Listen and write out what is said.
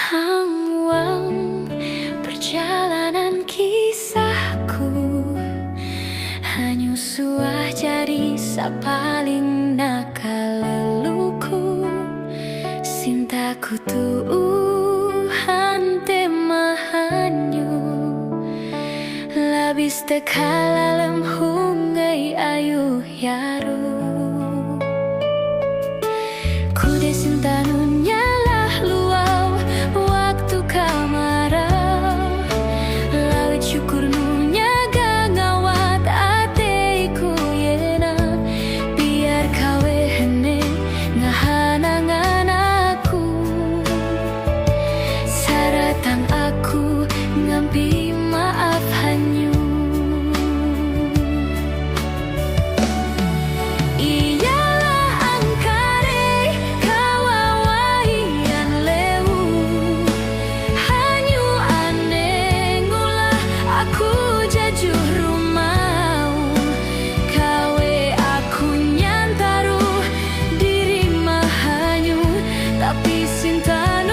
Hangwang perjalanan kisahku, hanya suah jadi sa paling nakaleluku. Sintaku tuhan temahanyu, labis tekalalem hungai ayu yaru. Kude sintanunya lah luau waktu kamarau, lawit syukur nunya gangawat ateku yena, biar kawe hene ngahanangan aku, saratang aku ngampi maaf hanyu. Tapi cinta